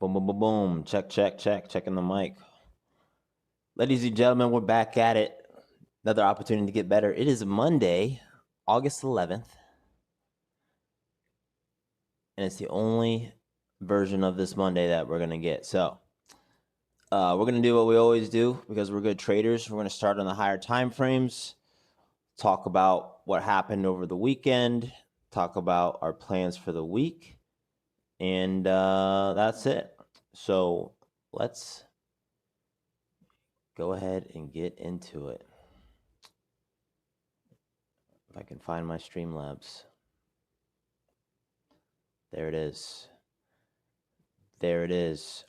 Boom, boom, boom, boom. Check, check, check. Checking the mic. Ladies and gentlemen, we're back at it. Another opportunity to get better. It is Monday, August 11th. And it's the only version of this Monday that we're going to get. So we're going to do what we always do because we're good traders. We're going to start on the higher time frames, talk about what happened over the weekend, talk about our plans for the week. And that's it. So let's go ahead and get into it. If I can find my Streamlabs. There it is. There it is.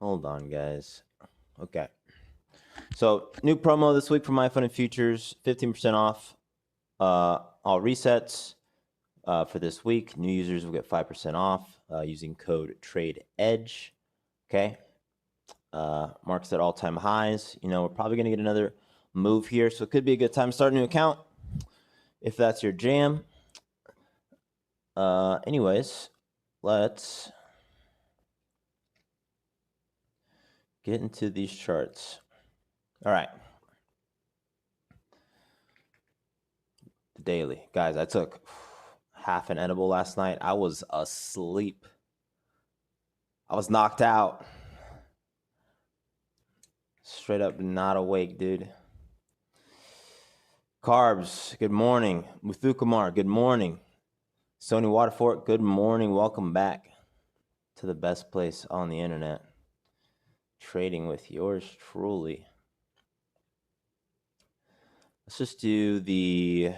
Hold on, guys. Okay. So new promo this week for My Fun and Futures, 15% off all resets for this week. New users will get 5% off using code TRADEEDGE. Okay. Marks at all-time highs. You know, we're probably going to get another move here, so it could be a good time to start a new account if that's your jam. Anyways, let's get into these charts. All right. The daily. Guys, I took half an edible last night. I was asleep. I was knocked out. Straight up not awake, dude. Carbs, good morning. Muthukumar, good morning. Sony Waterfort, good morning. Welcome back to the best place on the internet. Trading with yours truly. Let's just do the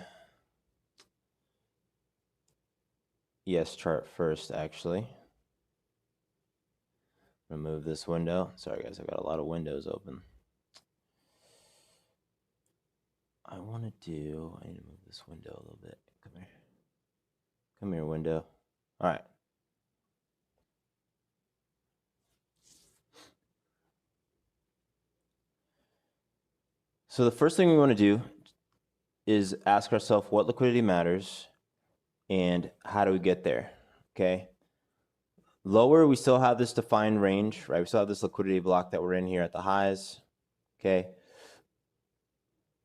ES chart first, actually. Remove this window. Sorry, guys, I've got a lot of windows open. I need to move this window a little bit. Come here. Come here, window. All right. So the first thing we want to do is ask ourselves what liquidity matters and how do we get there, okay? Lower, we still have this defined range, right? We still have this liquidity block that we're in here at the highs, okay?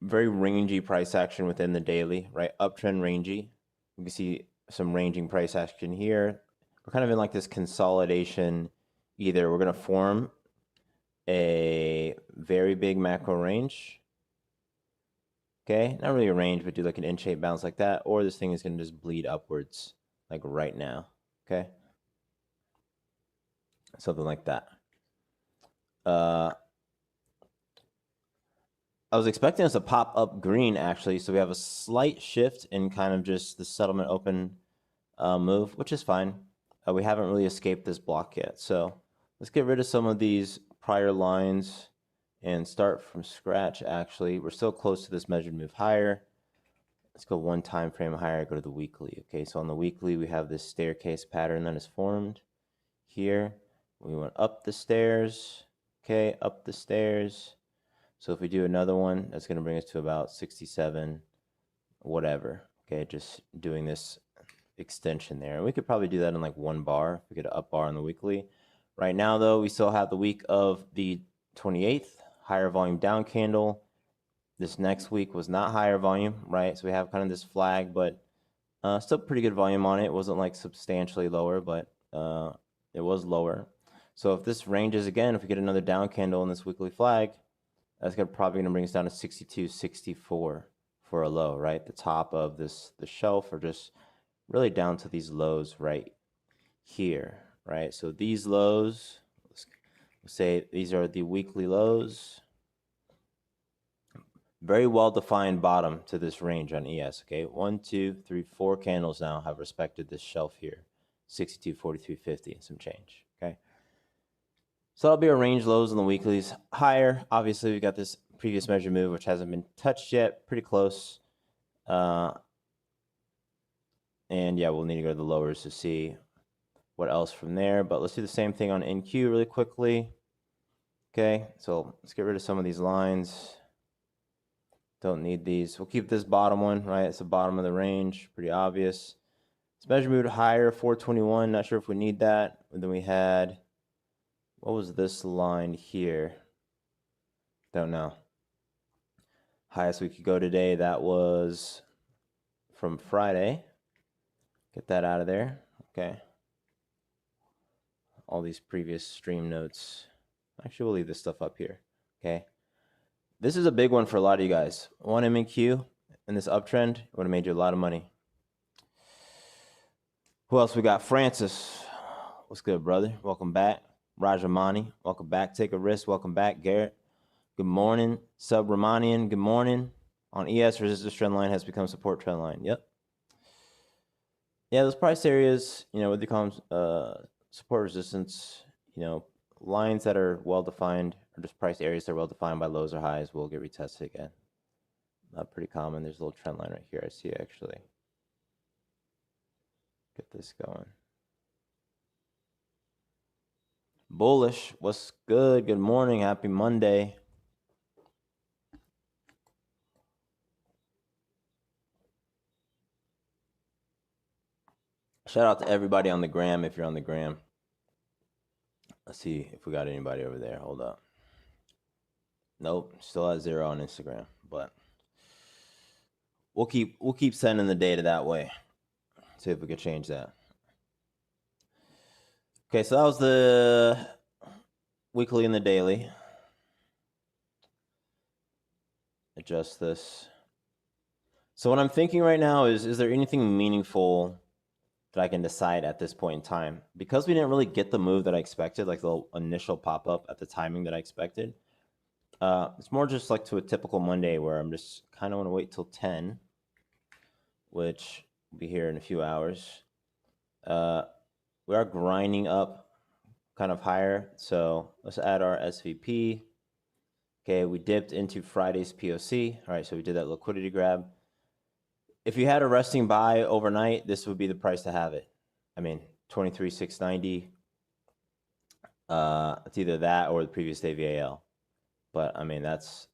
Very rangy price action within the daily, right? Uptrend rangy. You can see some ranging price action here. We're kind of in like this consolidation. Either we're going to form a very big macro range, okay? Not really a range, but do like an in-shape bounce like that, or this thing is going to just bleed upwards like right now, okay? Something like that. I was expecting us to pop up green, actually, so we have a slight shift in kind of just the settlement open move, which is fine. We haven't really escaped this block yet, so let's get rid of some of these prior lines and start from scratch, actually. We're still close to this measured move higher. Let's go one time frame higher, go to the weekly. Okay, so on the weekly, we have this staircase pattern that is formed here. We went up the stairs, okay, up the stairs. So if we do another one, that's going to bring us to about 67, whatever. Okay, just doing this extension there. We could probably do that in like one bar if we get an up bar on the weekly. Right now, though, we still have the week of the 28th, higher volume down candle. This next week was not higher volume, right? So we have kind of this flag, but still pretty good volume on it. It wasn't like substantially lower, but it was lower. So if this ranges again, if we get another down candle in this weekly flag, that's probably going to bring us down to 62, 64 for a low, right? The top of the shelf, or just really down to these lows right here, right? So these lows, let's say these are the weekly lows. Very well-defined bottom to this range on ES, okay? 1, 2, 3, 4 candles now have respected this shelf here. 62, 43, 50, and some change, okay? So that'll be our range lows on the weeklies. Higher, obviously, we got this previous measure move, which hasn't been touched yet. Pretty close. And yeah, we'll need to go to the lowers to see what else from there. But let's do the same thing on NQ really quickly. Okay, so let's get rid of some of these lines. Don't need these. We'll keep this bottom one, right? It's the bottom of the range. Pretty obvious. Let's measure move higher, 421. Not sure if we need that. And then we had, what was this line here? Don't know. Highest we could go today, that was from Friday. Get that out of there. Okay. All these previous stream notes. Actually, we'll leave this stuff up here. Okay. This is a big one for a lot of you guys. One MQ in this uptrend would have made you a lot of money. Who else we got? Francis. What's good, brother? Welcome back. Rajamani, welcome back. Take a risk. Welcome back. Garrett, good morning. Subramanian, good morning. On ES, resistance trend line has become support trend line. Yep. Yeah, those price areas, you know, what they call them, support resistance, you know, lines that are well defined, or just price areas that are well defined by lows or highs will get retested again. Not pretty common. There's a little trend line right here. I see actually. Get this going. Bullish, what's good? Good morning. Happy Monday. Shout out to everybody on the gram if you're on the gram. Let's see if we got anybody over there. Hold up. Nope, still at 0 on Instagram, but we'll keep sending the data that way. See if we could change that. Okay, so that was the weekly and the daily. Adjust this. So what I'm thinking right now is there anything meaningful that I can decide at this point in time? Because we didn't really get the move that I expected, like the initial pop-up at the timing that I expected. It's more just like to a typical Monday where I'm just kind of want to wait till 10, which will be here in a few hours. We are grinding up kind of higher. So let's add our SVP. Okay, we dipped into Friday's POC. All right, so we did that liquidity grab. If you had a resting buy overnight, this would be the price to have it. I mean, 23,690. It's either that or the previous day VAL. But I mean, that's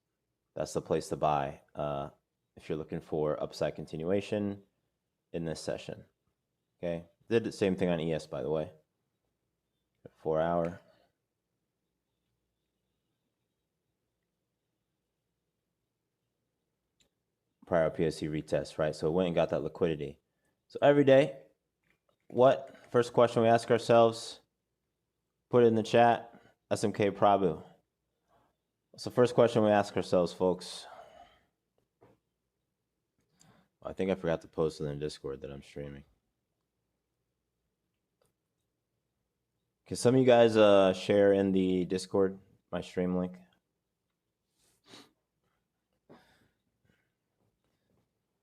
the place to buy if you're looking for upside continuation in this session. Okay, did the same thing on ES, by the way. 4 hour. Prior POC retest, right? So it went and got that liquidity. So every day, what first question we ask ourselves? Put it in the chat. SMK Prabhu. What's the first question we ask ourselves, folks? I think I forgot to post it in Discord that I'm streaming. Can some of you guys share in the Discord my stream link?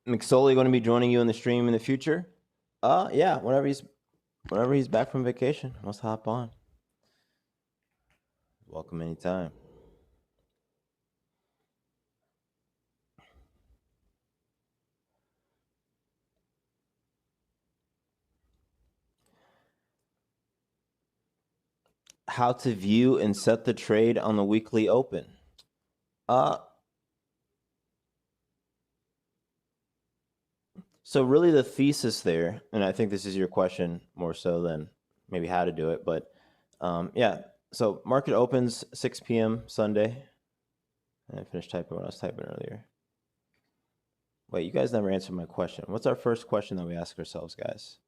McSoley going to be joining you in the stream in the future? Yeah, whenever he's back from vacation, let's hop on. Welcome anytime. How to view and set the trade on the weekly open. So really the thesis there, and I think this is your question more so than maybe how to do it, but yeah, so market opens 6 p.m. Sunday. And I finished typing what I was typing earlier. Wait, you guys never answered my question. What's our first question that we ask ourselves, guys?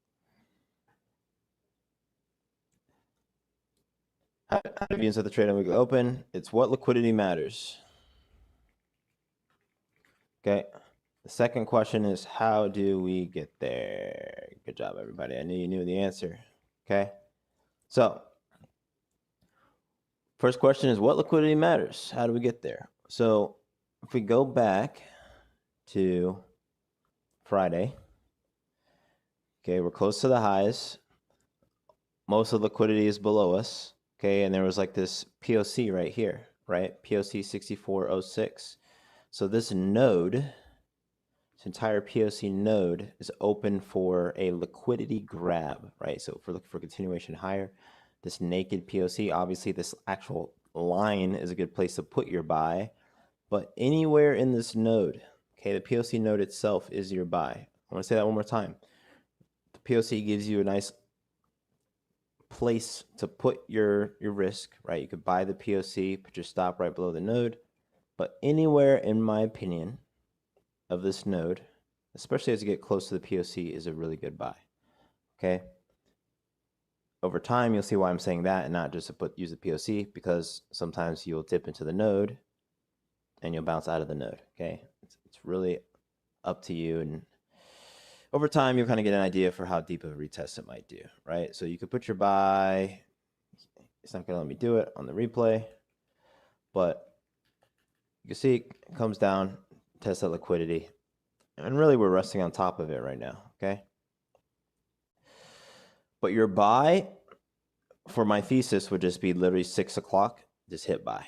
How to view and set the trade on weekly open? It's what liquidity matters. Okay. The second question is, how do we get there? Good job, everybody. I knew you knew the answer. Okay. So, first question is, what liquidity matters? How do we get there? So, if we go back to Friday, okay, we're close to the highs. Most of the liquidity is below us, okay, and there was like this POC right here, right? POC 6406. So this node, this entire POC node is open for a liquidity grab, right? So if we're looking for continuation higher, this naked POC, obviously this actual line is a good place to put your buy, but anywhere in this node, okay, the POC node itself is your buy. I want to say that one more time. POC gives you a nice place to put your risk, right? You could buy the POC, put your stop right below the node, but anywhere, in my opinion, of this node, especially as you get close to the POC, is a really good buy. Okay. Over time, you'll see why I'm saying that and not just to use the POC, because sometimes you'll dip into the node and you'll bounce out of the node. Okay. It's really up to you. And over time, you'll kind of get an idea for how deep of a retest it might do, right? So you could put your buy. It's not going to let me do it on the replay, but you can see it comes down, tests that liquidity, and really we're resting on top of it right now, okay? But your buy for my thesis would just be literally 6 o'clock, just hit buy,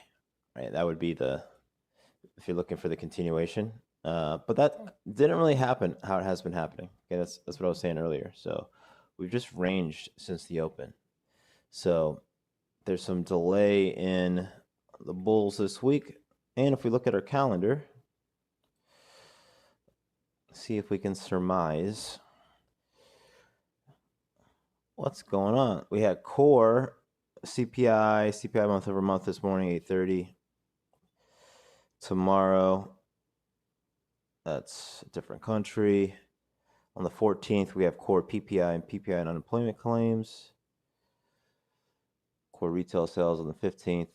right? That would be if you're looking for the continuation. But that didn't really happen how it has been happening. Okay, that's what I was saying earlier. So we've just ranged since the open. So there's some delay in the bulls this week. And if we look at our calendar, see if we can surmise what's going on. We had core CPI month over month this morning, 8:30. Tomorrow, that's a different country. On the 14th, we have core PPI and PPI and unemployment claims. Core retail sales on the 15th.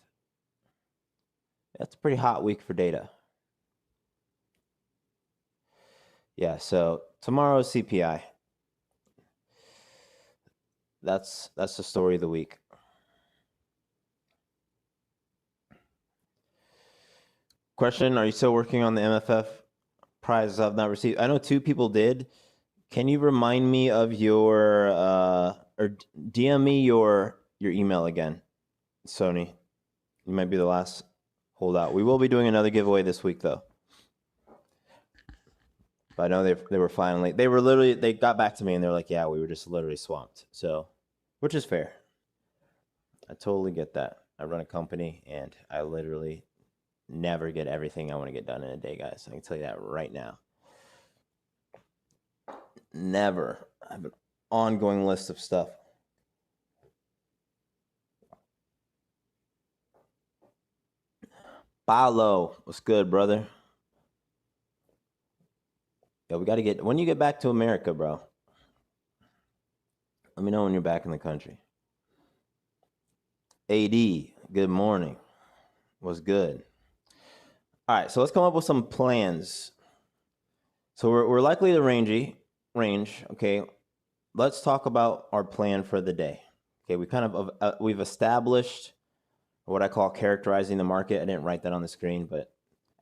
That's a pretty hot week for data. Yeah, so tomorrow's CPI. That's the story of the week. Question, are you still working on the MFF prizes I've not received? I know 2 people did. Can you remind me of your, or DM me your email again, Sony? You might be the last holdout. We will be doing another giveaway this week, though. But I know they were finally, they got back to me and they're like, yeah, we were just literally swamped. So, which is fair. I totally get that. I run a company and I literally never get everything I want to get done in a day, guys. I can tell you that right now. Never. I have an ongoing list of stuff. Paulo, what's good, brother? Yo, we got to get, when you get back to America, bro, let me know when you're back in the country. AD, good morning. What's good? All right, so let's come up with some plans. So we're likely to range, okay? Let's talk about our plan for the day. Okay, we kind of we've established what I call characterizing the market. I didn't write that on the screen, but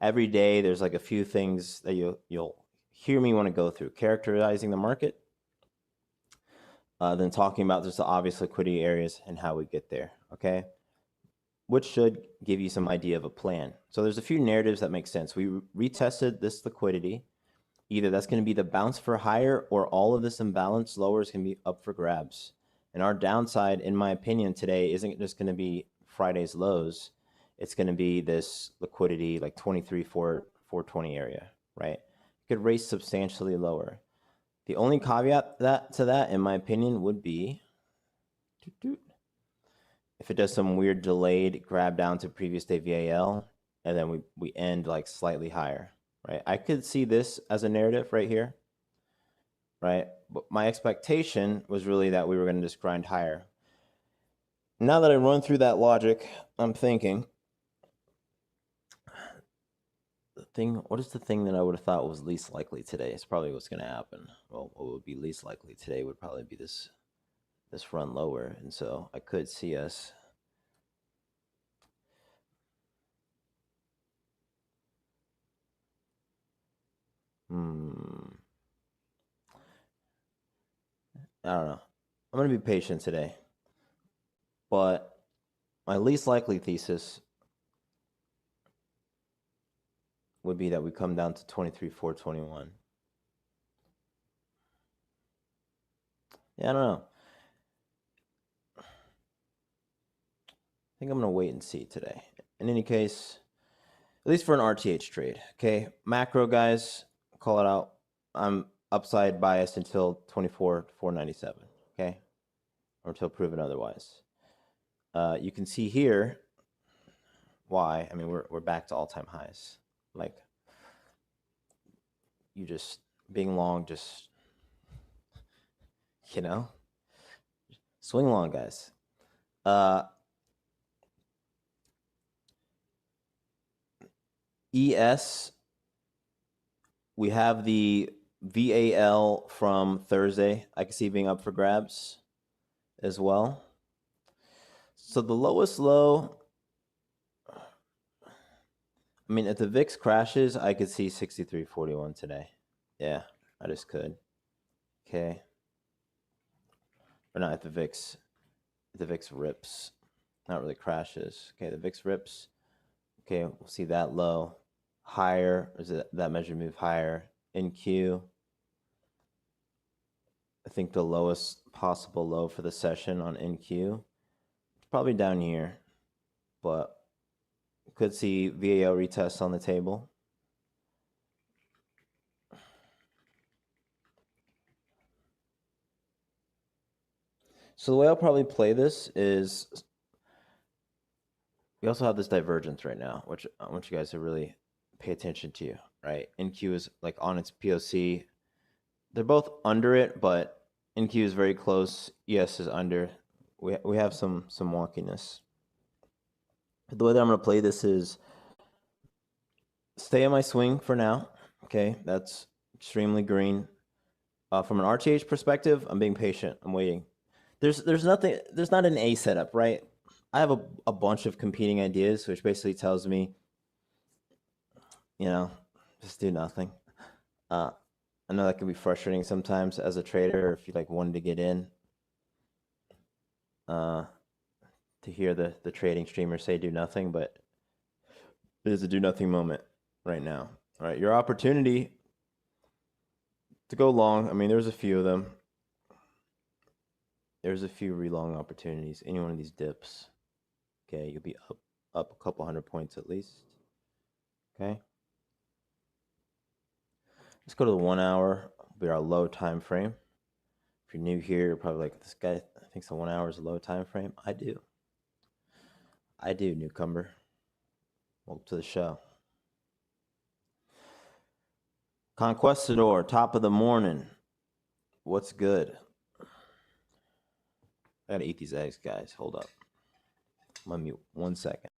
every day there's like a few things that you'll hear me want to go through. Characterizing the market, then talking about just the obvious liquidity areas and how we get there, okay? Which should give you some idea of a plan. So there's a few narratives that make sense. We retested this liquidity. Either that's going to be the bounce for higher or all of this imbalance lower is going to be up for grabs. And our downside, in my opinion, today isn't just going to be Friday's lows. It's going to be this liquidity like 420 area, right? It could race substantially lower. The only caveat to that, in my opinion, would be if it does some weird delayed grab down to previous day VAL, and then we end like slightly higher, right? I could see this as a narrative right here, right? But my expectation was really that we were going to just grind higher. Now that I run through that logic, I'm thinking, what is the thing that I would have thought was least likely today? It's probably what's going to happen. Well, what would be least likely today would probably be this run lower. And so I could see us I don't know. I'm going to be patient today. But my least likely thesis would be that we come down to 23,421. Yeah, I don't know. I think I'm going to wait and see today. In any case, at least for an RTH trade, okay? Macro, guys, call it out. I'm upside bias until 24,497. Okay, or until proven otherwise. You can see here why. I mean, we're back to all-time highs. Like, you just being long, just swing long, guys. ES, we have the VAL from Thursday. I can see being up for grabs as well. So the lowest low, I mean, if the VIX crashes, I could see 63.41 today. Yeah, I just could. Okay. Or not if the VIX. If the VIX rips. Not really crashes. Okay, the VIX rips. Okay, we'll see that low. Higher. Is it that measure move higher? NQ. I think the lowest possible low for the session on NQ. It's probably down here. But could see VAL retest on the table. So the way I'll probably play this is, we also have this divergence right now, which I want you guys to really pay attention to, right? NQ is like on its POC. They're both under it, but NQ is very close. ES is under. We have some wonkiness. The way that I'm going to play this is stay in my swing for now. Okay, that's extremely green. From an RTH perspective, I'm being patient. I'm waiting. There's nothing. There's not an A setup, right? I have a bunch of competing ideas, which basically tells me, just do nothing. I know that can be frustrating sometimes as a trader if you wanted to get in. To hear the trading streamer say do nothing, but it is a do nothing moment right now. All right, your opportunity to go long. I mean, there's a few of them. There's a few re-long opportunities. Any one of these dips, okay, you'll be up a couple hundred points at least. Okay. Let's go to the 1 hour. Be our low time frame. If you're new here, you're probably like, this guy thinks the 1 hour is a low time frame. I do, newcomer. Welcome to the show. Conquistador, top of the morning. What's good? I gotta eat these eggs, guys. Hold up. Let me 1 second.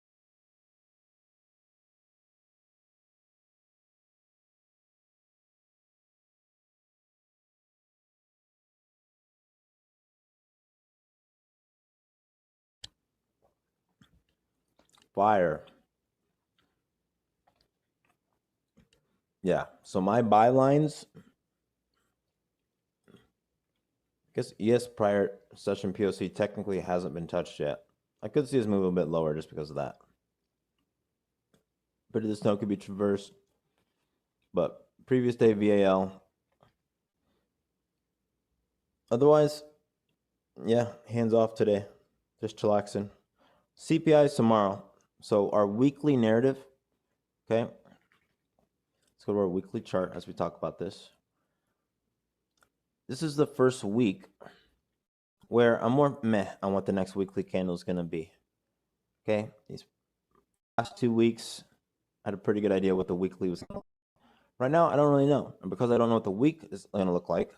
Fire. Yeah. So my buy lines, I guess ES prior session POC technically hasn't been touched yet. I could see us move a bit lower just because of that. Bit of this note could be traversed. But previous day VAL. Otherwise, yeah, hands off today. Just chillaxing. CPI is tomorrow. So our weekly narrative, okay? Let's go to our weekly chart as we talk about this. This is the first week where I'm more meh on what the next weekly candle is going to be. Okay? These past 2 weeks, I had a pretty good idea what the weekly was. Right now, I don't really know. And because I don't know what the week is going to look like,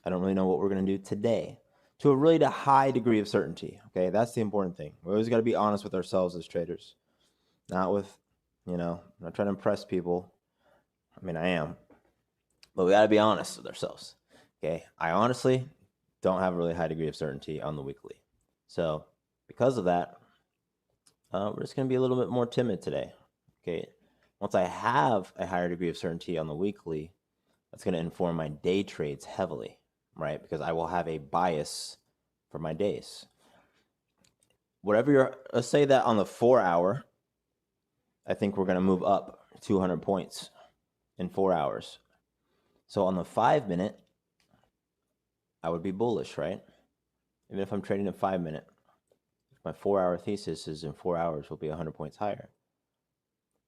I don't really know what we're going to do today to a really high degree of certainty. Okay? That's the important thing. We always got to be honest with ourselves as traders. Not with, not trying to impress people. I mean, I am. But we got to be honest with ourselves. Okay? I honestly don't have a really high degree of certainty on the weekly. So because of that, we're just going to be a little bit more timid today. Okay? Once I have a higher degree of certainty on the weekly, that's going to inform my day trades heavily, right? Because I will have a bias for my days. Whatever let's say that on the 4 hour, I think we're going to move up 200 points in 4 hours. So on the 5 minute, I would be bullish, right? Even if I'm trading a 5 minute, my 4 hour thesis is in 4 hours will be 100 points higher.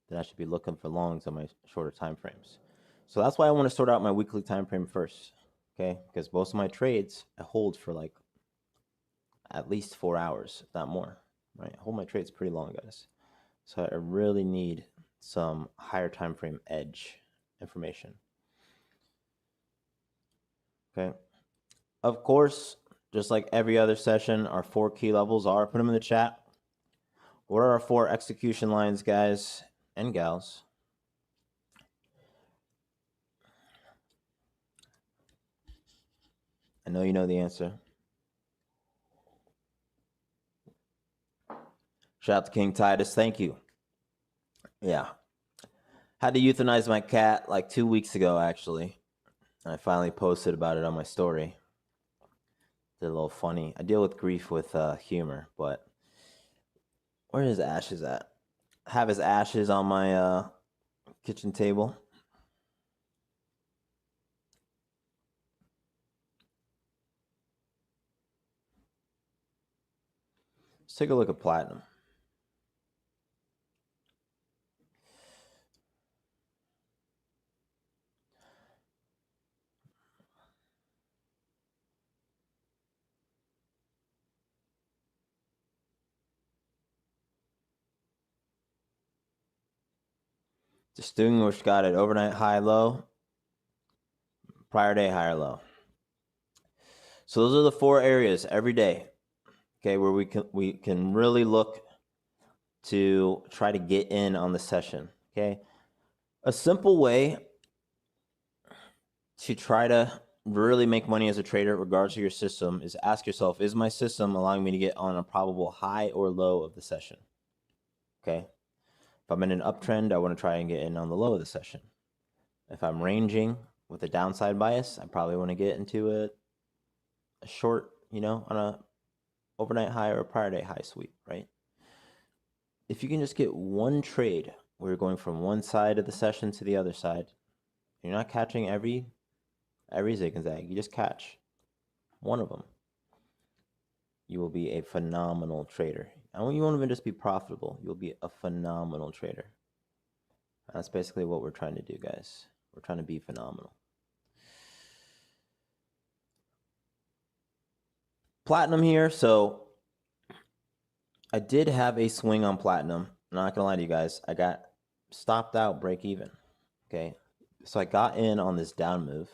Then I should be looking for longs on my shorter time frames. So that's why I want to sort out my weekly time frame first. Okay, because most of my trades I hold for like at least 4 hours, if not more. Right, I hold my trades pretty long, guys. So I really need some higher time frame edge information. Okay. Of course, just like every other session, our 4 key levels are, put them in the chat. What are our 4 execution lines, guys and gals? I know you know the answer. Shout out to King Titus. Thank you. Yeah. Had to euthanize my cat like 2 weeks ago, actually. I finally posted about it on my story. Did a little funny. I deal with grief with humor, but where his ashes at? I have his ashes on my kitchen table. Let's take a look at platinum. Distinguished got it. Overnight high low. Prior day higher low. So those are the 4 areas every day. Okay, where we can really look to try to get in on the session. Okay. A simple way to try to really make money as a trader, regardless of your system, is ask yourself, is my system allowing me to get on a probable high or low of the session? Okay. If I'm in an uptrend, I want to try and get in on the low of the session. If I'm ranging with a downside bias, I probably want to get into a short, on a overnight high or a prior day high sweep, right? If you can just get one trade where you're going from one side of the session to the other side, you're not catching every zig and zag, you just catch one of them, you will be a phenomenal trader. And you won't even just be profitable, you'll be a phenomenal trader. That's basically what we're trying to do, guys. We're trying to be phenomenal. Platinum here, so I did have a swing on platinum. I'm not gonna lie to you guys, I got stopped out break even. Okay, so I got in on this down move,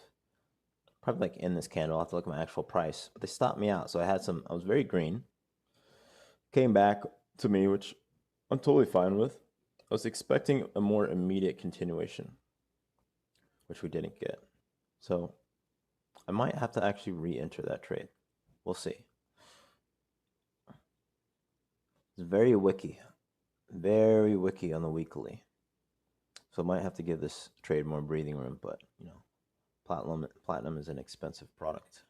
probably like in this candle. I'll have to look at my actual price, but they stopped me out. So I was very green, came back to me, which I'm totally fine with. I was expecting a more immediate continuation, which we didn't get. So I might have to actually re-enter that trade. We'll see. It's very wicky on the weekly. So I might have to give this trade more breathing room, but platinum is an expensive product.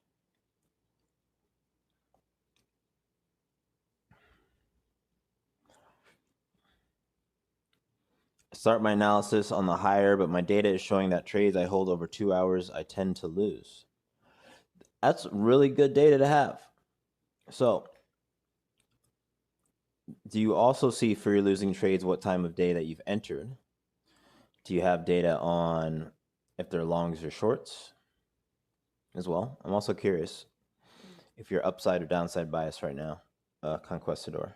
Start my analysis on the higher, but my data is showing that trades I hold over 2 hours, I tend to lose. That's really good data to have. So do you also see for your losing trades what time of day that you've entered? Do you have data on if they're longs or shorts as well? I'm also curious if you're upside or downside bias right now, Conquistador.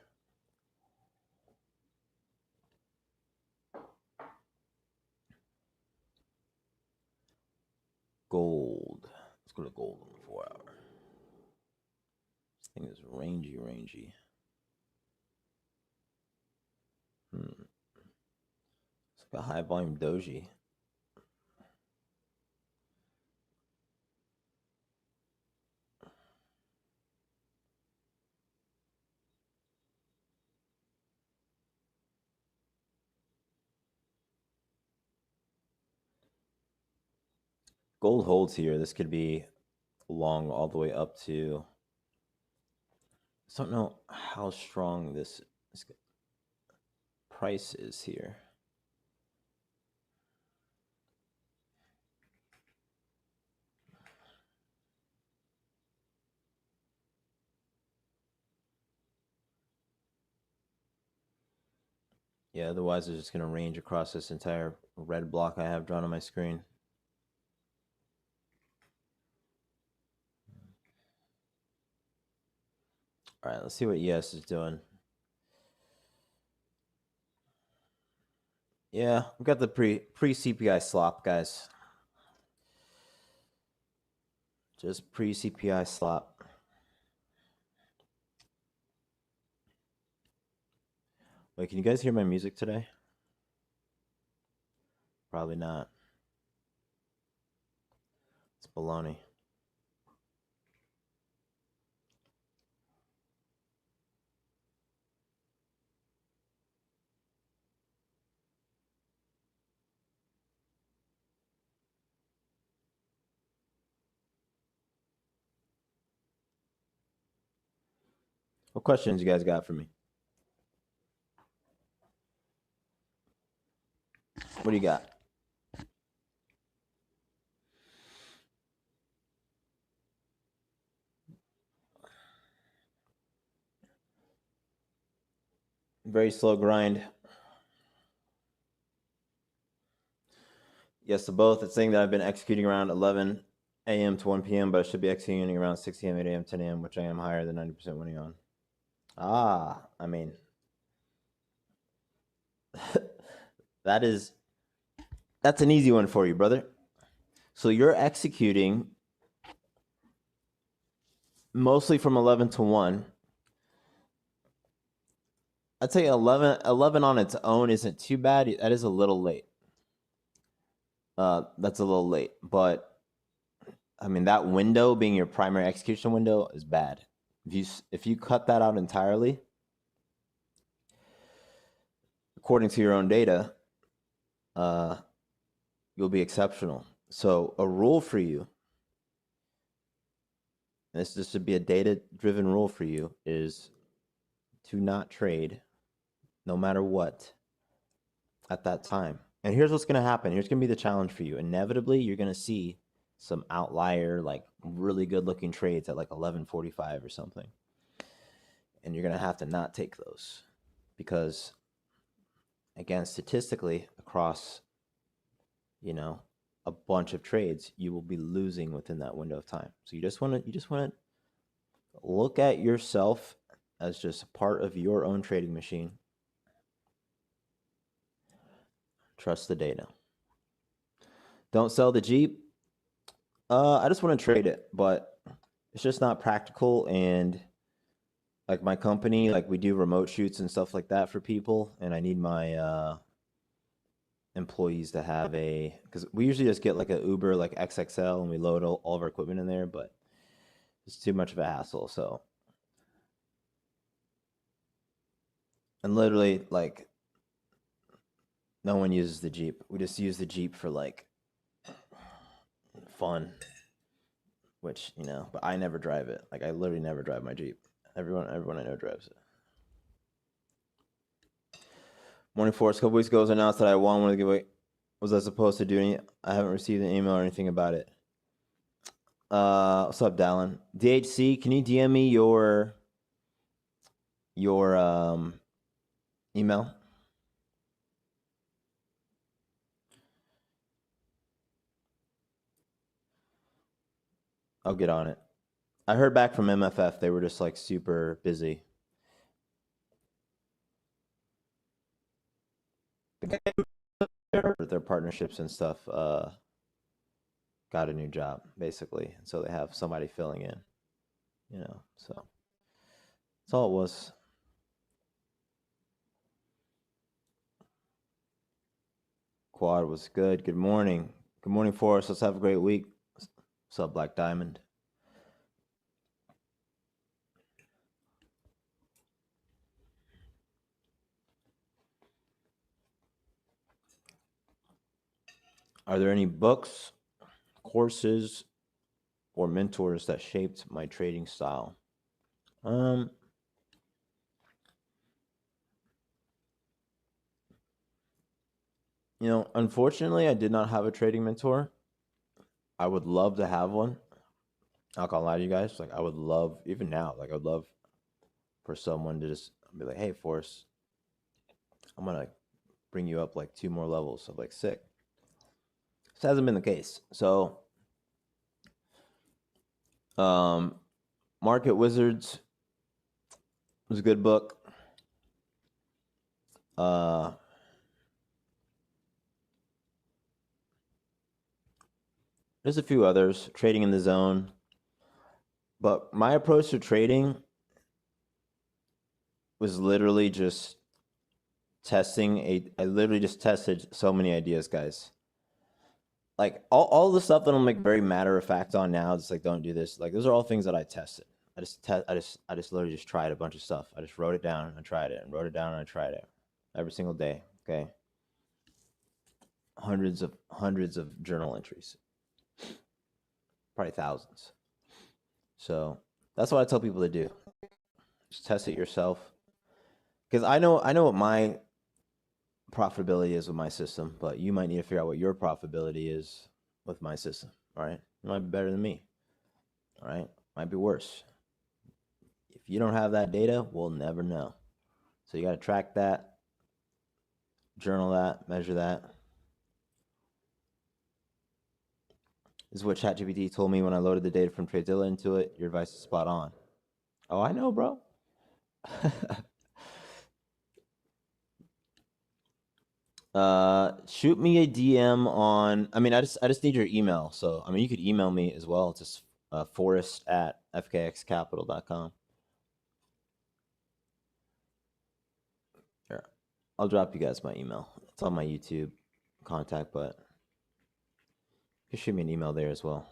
Gold. Let's go to gold on the 4 hour. This thing is rangy. It's like a high volume doji. Gold holds here. This could be long all the way up to, I don't know how strong this price is here. Yeah, otherwise it's just going to range across this entire red block I have drawn on my screen. All right, let's see what ES is doing. Yeah, we got the pre CPI slop, guys. Just pre CPI slop. Wait, can you guys hear my music today? Probably not. It's baloney. What questions you guys got for me? What do you got? Very slow grind. Yes to both. It's saying that I've been executing around 11 a.m. to 1 p.m., but I should be executing around 6 a.m., 8 a.m., 10 a.m., which I am higher than 90% winning on. I mean, that's an easy one for you, brother. So you're executing mostly from 11 to 1. I'd say 11 on its own isn't too bad. That is a little late. That's a little late, but I mean, that window being your primary execution window is bad. If you cut that out entirely, according to your own data, you'll be exceptional. So a rule for you, and this should be a data-driven rule for you, is to not trade no matter what at that time. And here's what's going to happen. Here's going to be the challenge for you. Inevitably, you're going to see some outlier, like really good looking trades at like 11:45 or something. And you're going to have to not take those because, again, statistically across, a bunch of trades, you will be losing within that window of time. So you just want to look at yourself as just part of your own trading machine. Trust the data. Don't sell the Jeep. I just want to trade it, but it's just not practical. And like my company, like we do remote shoots and stuff like that for people, and I need my employees to have because we usually just get like an Uber like XXL and we load all of our equipment in there, but it's too much of a hassle. So, and literally like no one uses the Jeep. We just use the Jeep for like fun, which, but I never drive it. Like I literally never drive my Jeep. Everyone I know drives it. Morning Forrest, a couple weeks ago, it was announced that I won one of the giveaway. Was I supposed to do any? I haven't received an email or anything about it. What's up, Dallin? DHC, can you DM me your email? I'll get on it. I heard back from MFF. They were just like super busy. Their partnerships and stuff got a new job basically, and so they have somebody filling in. So that's all it was. Quad was good. Good morning. Good morning, Forrest. Let's have a great week. What's up, Black Diamond? Are there any books, courses, or mentors that shaped my trading style? Unfortunately, I did not have a trading mentor. I would love to have one. I'm not gonna lie to you guys. Like, I would love, even now, like, I would love for someone to just be like, hey, Forrest, I'm gonna bring you up like 2 more levels. of like, sick. This hasn't been the case. So, Market Wizards was a good book. There's a few others, Trading in the Zone. But my approach to trading was literally just I literally just tested so many ideas, guys. Like all the stuff that I'm like very matter of fact on now, it's like don't do this. Like those are all things that I tested. I just literally just tried a bunch of stuff. I just wrote it down and tried it and wrote it down and I tried it every single day. Okay. Hundreds of journal entries. Probably thousands. So that's what I tell people to do. Just test it yourself. Because I know what my profitability is with my system, but you might need to figure out what your profitability is with my system. All right. It might be better than me. All right. Might be worse. If you don't have that data, we'll never know. So you got to track that, journal that, measure that. This is what ChatGPT told me when I loaded the data from TradeZilla into it. Your advice is spot on. Oh, I know, bro. Shoot me a DM on. I mean, I just need your email. So I mean, you could email me as well. It's just Forrest at fkxcapital.com. Here, I'll drop you guys my email. It's on my YouTube contact, but you can shoot me an email there as well.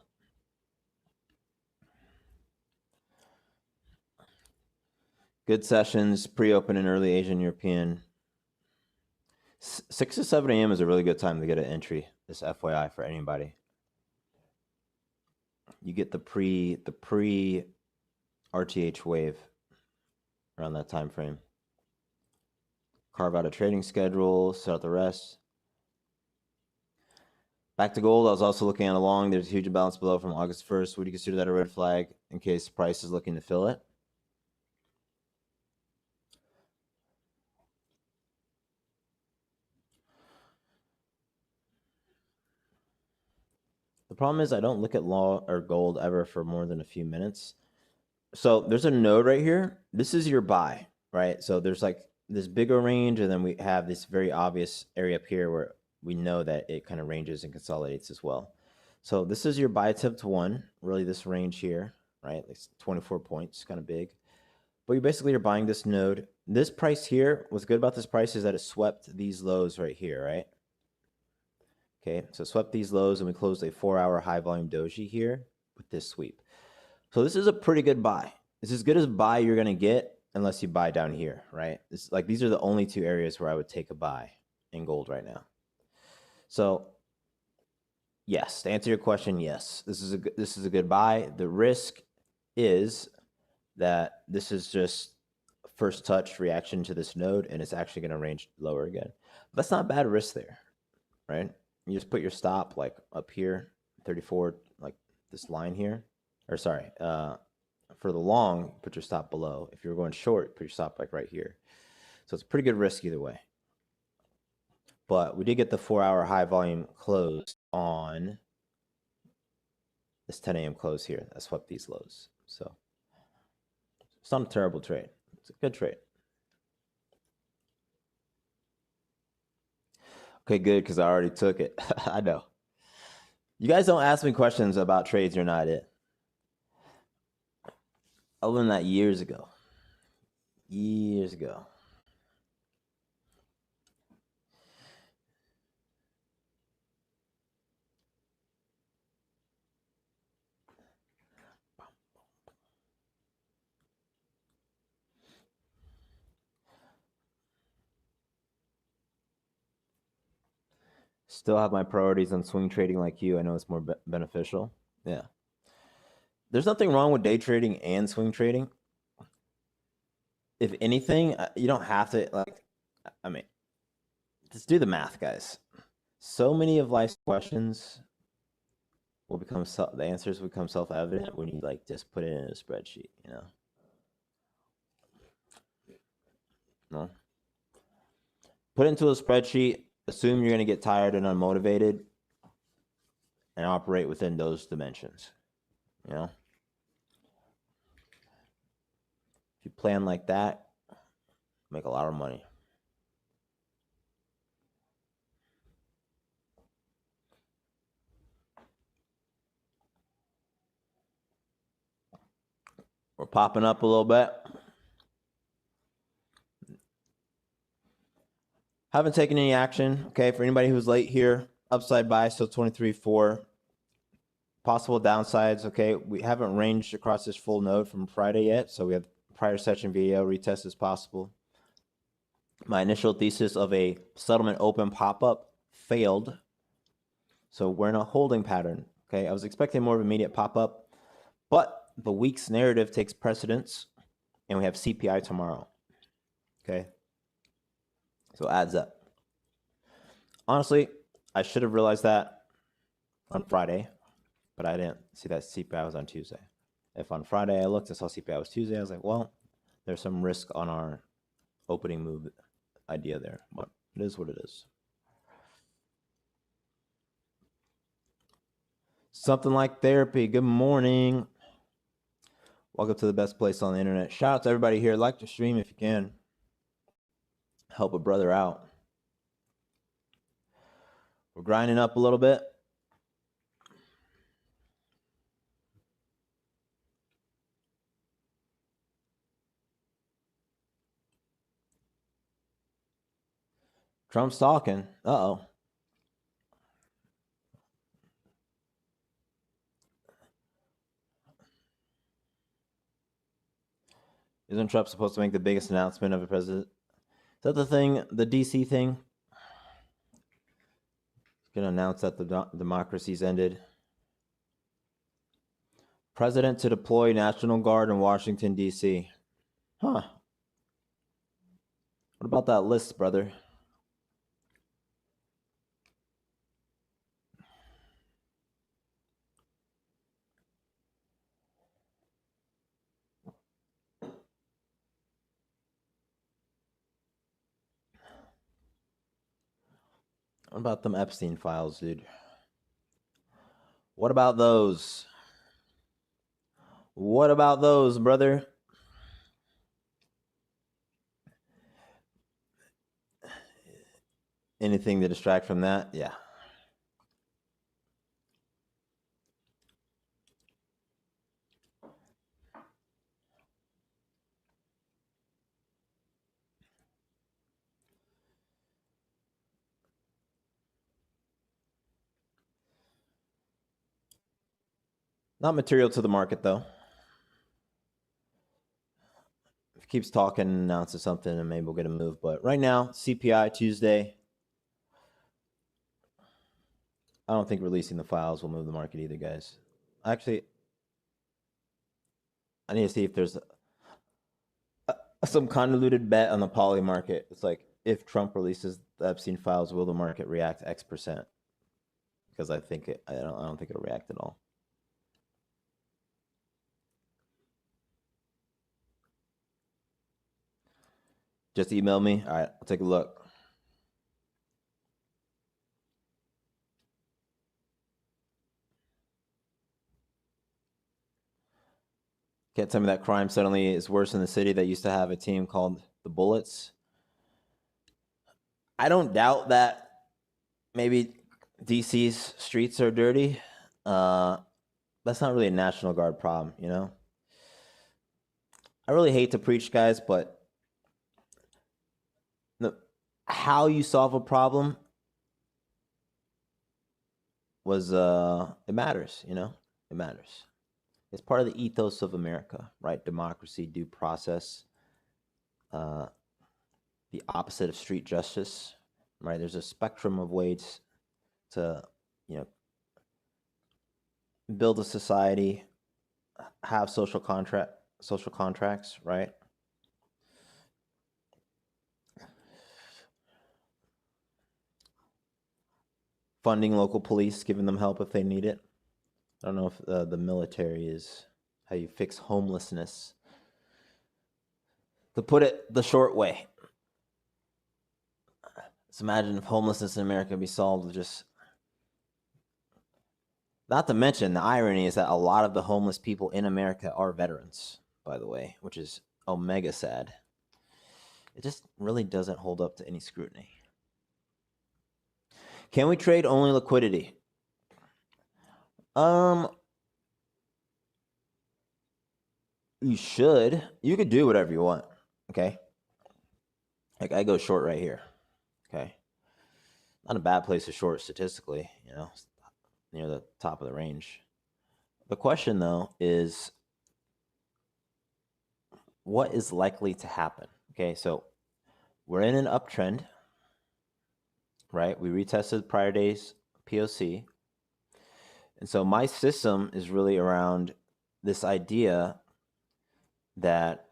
Good sessions, pre-open and early Asian European. 6 to 7 a.m. is a really good time to get an entry. This FYI for anybody. You get the pre RTH wave around that time frame. Carve out a trading schedule, set out the rest. Back to gold, I was also looking at a long. There's a huge imbalance below from August 1st. Would you consider that a red flag in case the price is looking to fill it? The problem is I don't look at law or gold ever for more than a few minutes. So there's a node right here. This is your buy, right? So there's like this bigger range, and then we have this very obvious area up here where we know that it kind of ranges and consolidates as well. So this is your buy attempt one, really this range here, right? It's 24 points, kind of big. But you basically are buying this node. This price here, what's good about this price is that it swept these lows right here, right? Okay, so swept these lows and we closed a 4-hour high volume doji here with this sweep. So this is a pretty good buy. It's as good as buy you're gonna get unless you buy down here, right? It's like these are the only two areas where I would take a buy in gold right now. So yes, to answer your question, yes, this is a good buy. The risk is that this is just first touch reaction to this node and it's actually going to range lower again. That's not bad risk there, right? You just put your stop like up here, 34, like this line here, or sorry, for the long, put your stop below. If you're going short, put your stop like right here. So it's pretty good risk either way. But we did get the 4-hour high volume close on this 10 a.m. close here. That swept these lows. So it's not a terrible trade. It's a good trade. Okay, good, because I already took it. I know. You guys don't ask me questions about trades you're not in. I learned that years ago. Years ago. Still have my priorities on swing trading like you. I know it's more beneficial. Yeah. There's nothing wrong with day trading and swing trading. If anything, you don't have to, like, I mean, just do the math, guys. So many of life's questions will become, the answers will become self-evident when you, like, just put it in a spreadsheet, you know? No? Put it into a spreadsheet, assume you're going to get tired and unmotivated, and operate within those dimensions, you know? If you plan like that, Make a lot of money. We're popping up a little bit. Haven't taken any action. Okay, for anybody who's late here, upside buy still 23.4. Possible downsides. Okay, we haven't ranged across this full node from Friday yet, so we have prior session VAL retest is possible. My initial thesis of a settlement open pop-up failed, so we're in a holding pattern. Okay, I was expecting more of immediate pop-up, but the week's narrative takes precedence, and we have CPI tomorrow. Okay, so it adds up. Honestly, I should have realized that on Friday, but I didn't see that CPI was on Tuesday. If on Friday I looked and saw CPI was Tuesday, I was like, well, there's some risk on our opening move idea there, but it is what it is. Something like therapy. Good morning. Welcome to the best place on the internet. Shout out to everybody here. Like the stream if you can. Help a brother out. We're grinding up a little bit. Trump's talking. Uh-oh. Isn't Trump supposed to make the biggest announcement of a president? Is that the thing, the DC thing? He's going to announce that the democracy's ended. President to deploy National Guard in Washington, D.C. Huh. What about that list, brother? What about them Epstein files, dude? What about those? What about those, brother? Anything to distract from that? Yeah. Not material to the market, though. If he keeps talking and announces something, and maybe we'll get a move. But right now, CPI Tuesday. I don't think releasing the files will move the market either, guys. Actually, I need to see if there's some convoluted bet on the poly market. It's like, if Trump releases the Epstein files, will the market react X%? Because I don't think it'll react at all. Just email me. All right, I'll take a look. Can't tell me that crime suddenly is worse in the city that used to have a team called the Bullets. I don't doubt that maybe DC's streets are dirty. That's not really a National Guard problem, you know? I really hate to preach, guys, but how you solve a problem was it matters, you know? It matters. It's part of the ethos of America, right? Democracy, due process, the opposite of street justice, right? There's a spectrum of ways to, you know, build a society, have social contracts, right? Funding local police, giving them help if they need it. I don't know if the military is how you fix homelessness. To put it the short way, let's imagine if homelessness in America could be solved with just... Not to mention, the irony is that a lot of the homeless people in America are veterans, by the way, which is omega sad. it just really doesn't hold up to any scrutiny. Can we trade only liquidity? You should. You could do whatever you want. Okay. Like I go short right here. Okay. Not a bad place to short statistically, near the top of the range. The question though is what is likely to happen? Okay, so we're in an uptrend, right? We retested prior day's POC. And so my system is really around this idea that,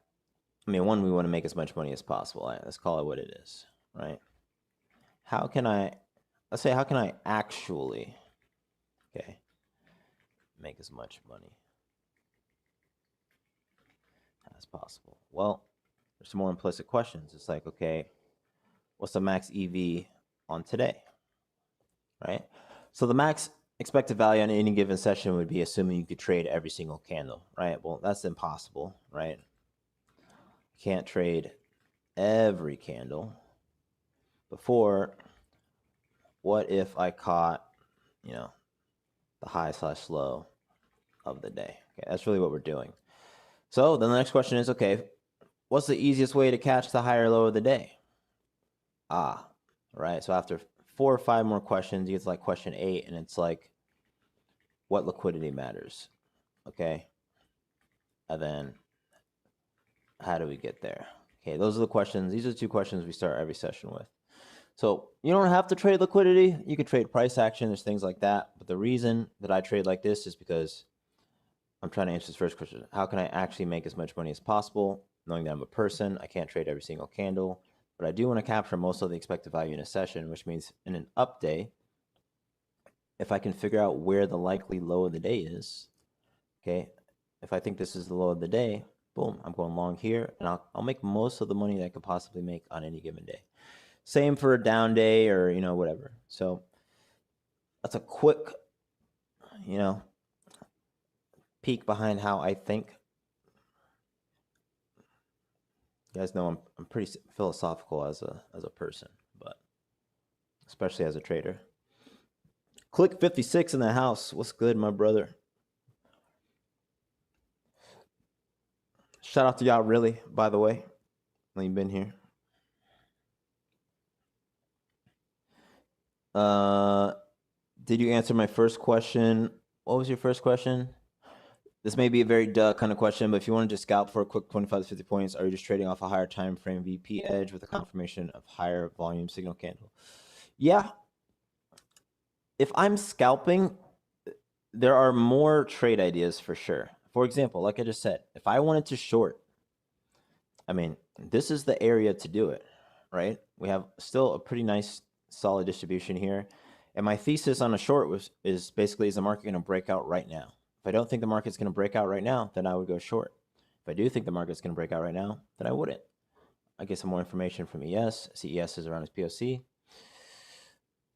one, we want to make as much money as possible. Right? Let's call it what it is, right? How can I actually, make as much money as possible? Well, there's some more implicit questions. It's like, okay, what's the max EV on today, right? So the max expected value on any given session would be assuming you could trade every single candle, right? Well, that's impossible, right? You can't trade every candle. Before, what if I caught, the high/low of the day? Okay, that's really what we're doing. So then the next question is, okay, what's the easiest way to catch the high or low of the day? Right. So after 4 or 5 more questions, you get to like question 8, and it's like, what liquidity matters? Okay. And then how do we get there? Okay, those are the questions. These are the 2 questions we start every session with. So you don't have to trade liquidity. You can trade price action. There's things like that. But the reason that I trade like this is because I'm trying to answer this first question. How can I actually make as much money as possible? Knowing that I'm a person, I can't trade every single candle, but I do want to capture most of the expected value in a session, which means in an up day, if I can figure out where the likely low of the day is, okay, if I think this is the low of the day, boom, I'm going long here, and I'll make most of the money that I could possibly make on any given day. Same for a down day or, whatever. So that's a quick, peek behind how I think. You guys know I'm pretty philosophical as a person, but especially as a trader. Click 56 in the house. What's good, my brother? Shout out to y'all, really, by the way, when you've been here. Did you answer my first question? What was your first question? This may be a very duh kind of question, but if you want to just scalp for a quick 25 to 50 points, are you just trading off a higher time frame VP edge with a confirmation of higher volume signal candle? Yeah. If I'm scalping, there are more trade ideas for sure. For example, like I just said, if I wanted to short, this is the area to do it, right? We have still a pretty nice solid distribution here. And my thesis on a short is basically, is the market going to break out right now? If I don't think the market's going to break out right now, then I would go short. If I do think the market's going to break out right now, then I wouldn't. I get some more information from ES. I see ES is around his POC.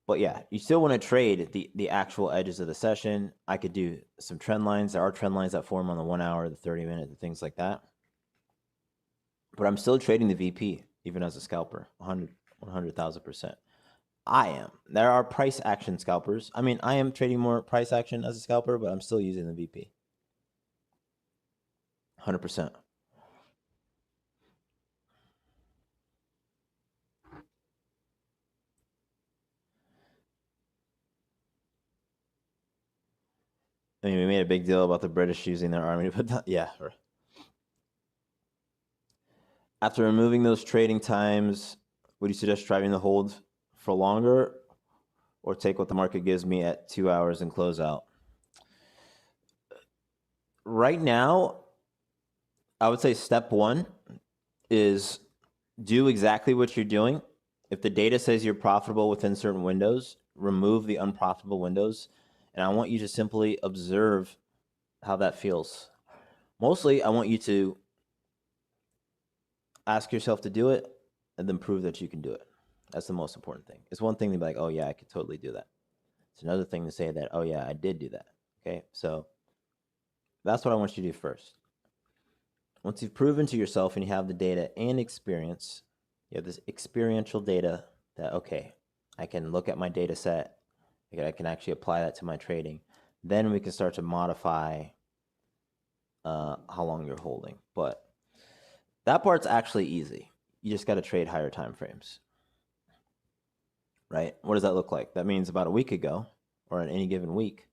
But yeah, you still want to trade the actual edges of the session. I could do some trend lines. There are trend lines that form on the 1 hour, the 30-minute, and things like that. But I'm still trading the VP, even as a scalper, 100,000%. I am. There are price action scalpers. I am trading more price action as a scalper, but I'm still using the VP. 100%. We made a big deal about the British using their army, but yeah. After removing those trading times, would you suggest driving the hold for longer or take what the market gives me at 2 hours and close out? Right now, I would say step 1 is do exactly what you're doing. If the data says you're profitable within certain windows, remove the unprofitable windows. And I want you to simply observe how that feels. Mostly, I want you to ask yourself to do it and then prove that you can do it. That's the most important thing. It's one thing to be like, oh yeah, I could totally do that. It's another thing to say that, oh yeah, I did do that. Okay, so that's what I want you to do first. Once you've proven to yourself and you have the data and experience, You have this experiential data that, okay, I can look at my data set. I can actually apply that to my trading. Then we can start to modify how long you're holding. But that part's actually easy. You just got to trade higher time frames, right? What does that look like? That means about a week ago, or in any given week,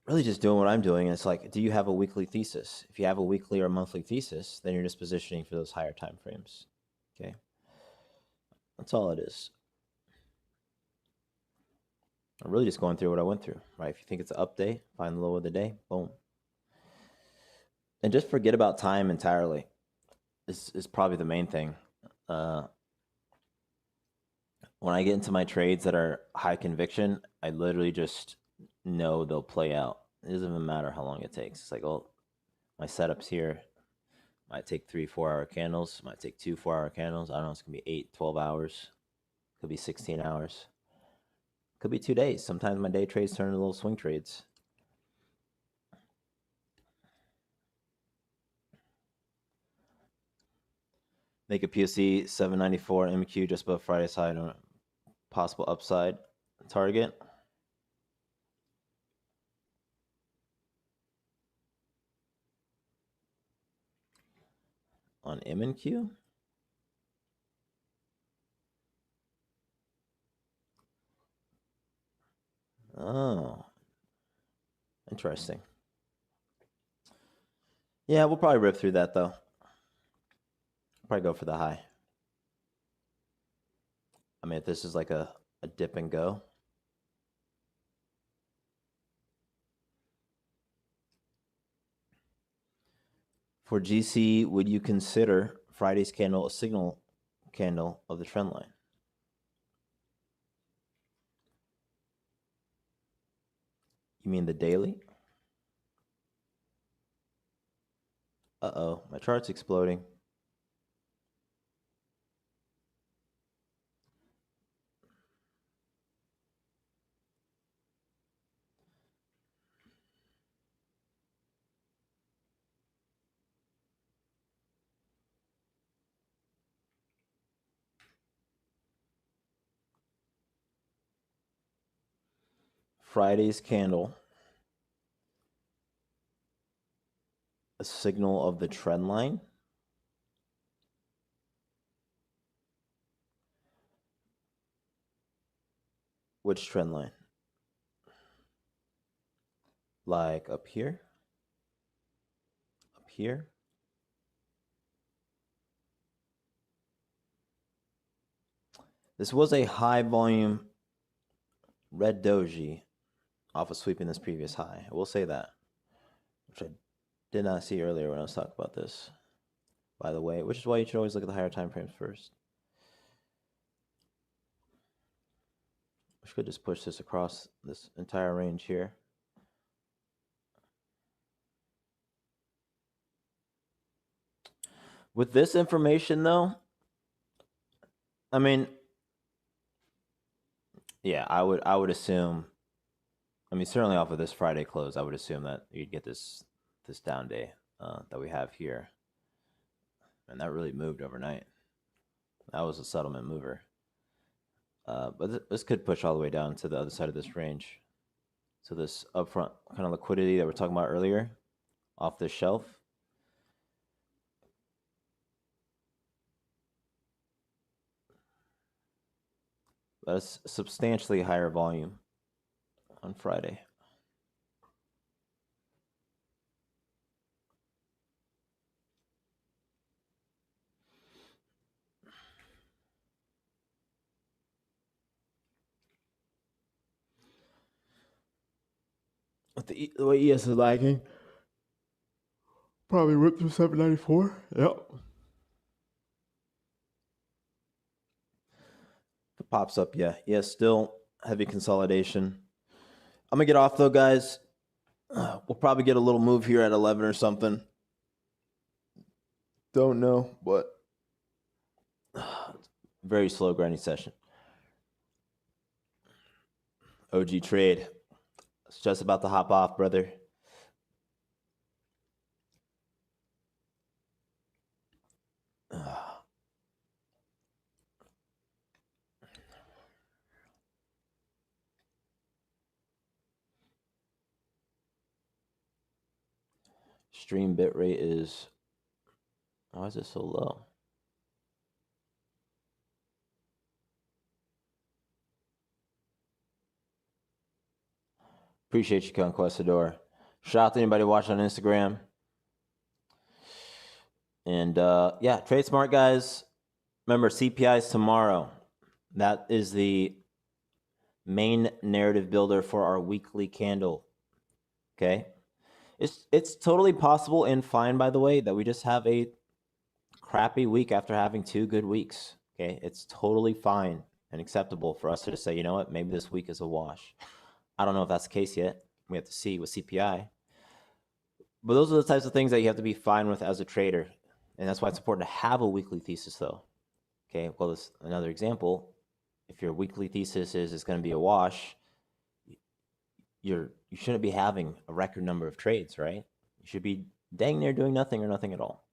really just doing what I'm doing. It's like, do you have a weekly thesis? If you have a weekly or monthly thesis, then you're just positioning for those higher time frames. Okay, that's all it is. I'm really just going through what I went through, right? If you think it's an up day, find the low of the day, boom. And just forget about time entirely. This is probably the main thing. When I get into my trades that are high conviction, I literally just know they'll play out. It doesn't even matter how long it takes. It's like, oh, my setup's here. Might take 3 4-hour candles. Might take 2 4-hour candles. I don't know. It's going to be 8, 12 hours. Could be 16 hours. Could be 2 days. Sometimes my day trades turn into little swing trades. Make a POC 794 MQ just above Friday's high on possible upside target. On MNQ? Oh, interesting. Yeah, we'll probably rip through that though. Probably go for the high. I mean, if this is like a dip and go. For GC, would you consider Friday's candle a signal candle of the trend line? You mean the daily? Uh-oh, my chart's exploding. Friday's candle, a signal of the trend line? Which trend line? Like up here? Up here? This was a high volume red doji off of sweeping this previous high. I will say that, which I did not see earlier when I was talking about this, by the way, which is why you should always look at the higher time frames first. We could just push this across this entire range here. With this information, though, I mean, yeah, I would assume. I mean, certainly off of this Friday close, I would assume that you'd get this down day that we have here, and that really moved overnight. That was a settlement mover, but this could push all the way down to the other side of this range. So this upfront kind of liquidity that we're talking about earlier, off this shelf. That's substantially higher volume on Friday. With the way ES is lagging, probably ripped through 794. Yep. If it pops up, yeah. Yeah, still heavy consolidation. I'm going to get off, though, guys. We'll probably get a little move here at 11 or something. Don't know, but very slow grinding session. OG trade. It's just about to hop off, brother. stream bitrate is, why is it so low? Appreciate you, Conquistador. Shout out to anybody watching on Instagram. And yeah, trade smart, guys. Remember, CPI is tomorrow. That is the main narrative builder for our weekly candle. Okay. It's totally possible and fine, by the way, that we just have a crappy week after having 2 good weeks. Okay. It's totally fine and acceptable for us to just say, you know what, maybe this week is a wash. I don't know if that's the case yet. We have to see with CPI. But those are the types of things that you have to be fine with as a trader. And that's why it's important to have a weekly thesis, though. Okay, well, this another example. If your weekly thesis is it's going to be a wash, you shouldn't be having a record number of trades, right? You should be dang near doing nothing or nothing at all.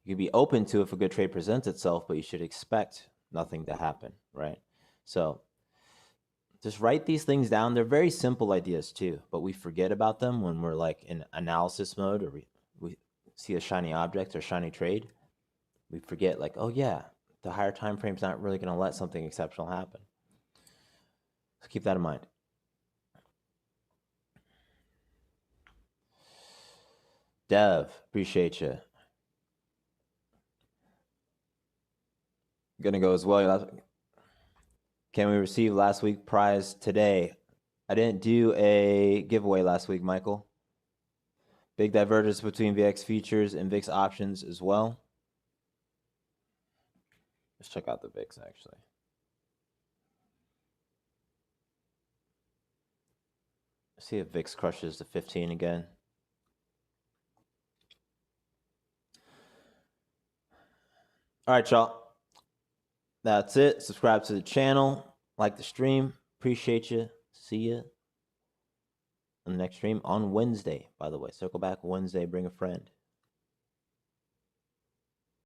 You could be open to if a good trade presents itself, but you should expect nothing to happen, right? So just write these things down. They're very simple ideas too, but we forget about them when we're like in analysis mode, or we see a shiny object or shiny trade. We forget like, oh yeah, the higher time frame's not really going to let something exceptional happen. So keep that in mind. Dev, appreciate you. Gonna go as well. Can we receive last week prize today? I didn't do a giveaway last week, Michael. Big divergence between VX futures and VIX options as well. Let's check out the VIX actually. See if VIX crushes the 15 again. All right, y'all. That's it. Subscribe to the channel. Like the stream. Appreciate you. See you on the next stream on Wednesday, by the way. Circle back Wednesday. Bring a friend.